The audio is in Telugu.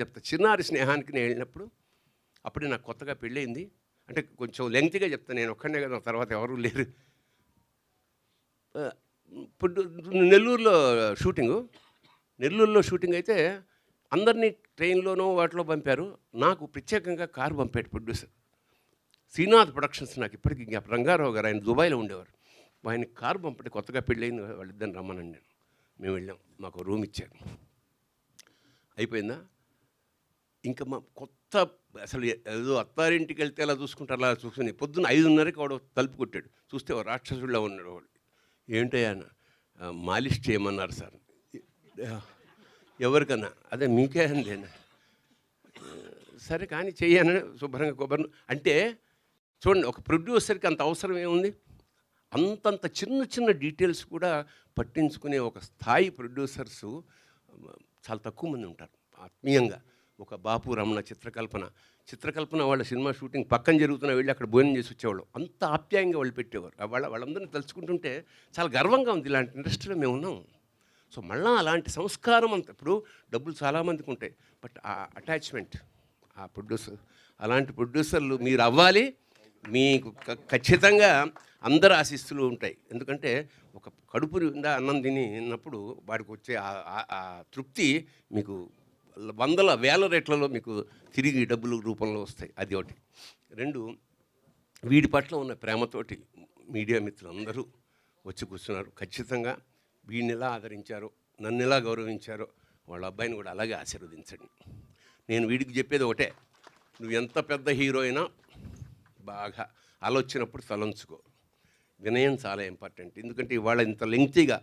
చెప్తా. చిన్నారి స్నేహానికి నేను వెళ్ళినప్పుడు అప్పుడే నాకు కొత్తగా పెళ్ళయింది. అంటే కొంచెం లెంగ్తీగా చెప్తా, నేను ఒక్కడినే కదా, తర్వాత ఎవరూ లేరు. ఇప్పుడు నెల్లూరులో షూటింగు. నెల్లూరులో షూటింగ్ అయితే అందరినీ ట్రైన్‌లోనో వాటిలో పంపారు. నాకు ప్రత్యేకంగా కారు పంపాడు ప్రొడ్యూసర్. శ్రీనాథ్ ప్రొడక్షన్స్, నాకు ఇప్పటికి జ్ఞాపకం. రంగారావు గారు, ఆయన దుబాయ్‌లో ఉండేవారు. ఆయనకి కారు పంపండి, కొత్తగా పెళ్ళయింది వాళ్ళిద్దరిని రమ్మనండి నేను. మేము వెళ్ళాం. మాకు రూమ్ ఇచ్చారు. అయిపోయిందా? ఇంకా మా కొత్త అసలు ఏదో అత్తారింటికి వెళ్తే ఎలా చూసుకుంటారు అలా చూసుకుని పొద్దున్న 5:30కి వాడు తలుపు కొట్టాడు. చూస్తే ఓ రాక్షసుడిలా ఉన్నాడు వాడు. ఏంటయ్యా అన్న? మాలిష్ చేయమన్నారు సార్. ఎవరికన్నా? అదే మీకే అంది. సరే కానీ చెయ్యని శుభ్రంగా కొబ్బరి అంటే చూడండి, ఒక ప్రొడ్యూసర్కి అంత అవసరం ఏముంది? అంతంత చిన్న చిన్న డీటెయిల్స్ కూడా పట్టించుకునే ఒక స్థాయి ప్రొడ్యూసర్సు చాలా తక్కువ మంది ఉంటారు. ఆత్మీయంగా ఒక బాపు రమణ చిత్రకల్పన వాళ్ళ సినిమా షూటింగ్ పక్కన జరుగుతున్న వెళ్ళి అక్కడ భోజనం చేసి వచ్చేవాళ్ళు. అంత ఆప్యాయంగా వాళ్ళు పెట్టేవారు. వాళ్ళందరినీ తలుచుకుంటుంటే చాలా గర్వంగా ఉంది, ఇలాంటి ఇండస్ట్రీలో మేము ఉన్నాం. సో మళ్ళీ అలాంటి సంస్కారం అంత, ఇప్పుడు డబ్బులు చాలామందికి ఉంటాయి, బట్ ఆ అటాచ్మెంట్, ఆ ప్రొడ్యూసర్, అలాంటి ప్రొడ్యూసర్లు మీరు అవ్వాలి. మీకు ఖచ్చితంగా అందరు ఆశీస్సులు ఉంటాయి. ఎందుకంటే ఒక కడుపు నిండా అన్నం తిన్నప్పుడు వాడికి వచ్చే ఆ తృప్తి మీకు వందల వేల రేట్లలో మీకు తిరిగి డబ్బుల రూపంలో వస్తాయి. అది ఒకటి. 2, వీడి పట్ల ఉన్న ప్రేమతోటి మీడియా మిత్రులందరూ వచ్చి కూర్చున్నారు. ఖచ్చితంగా వీడిని ఎలా ఆదరించారో, నన్ను ఎలా గౌరవించారో వాళ్ళ అబ్బాయిని కూడా అలాగే ఆశీర్వదించండి. నేను వీడికి చెప్పేది ఒకటే, నువ్వు ఎంత పెద్ద హీరో అయినా బాగా ఆలోచనప్పుడు తలంచుకో. వినయం చాలా ఇంపార్టెంట్. ఎందుకంటే ఇవాళ ఇంత లెంగ్తీగా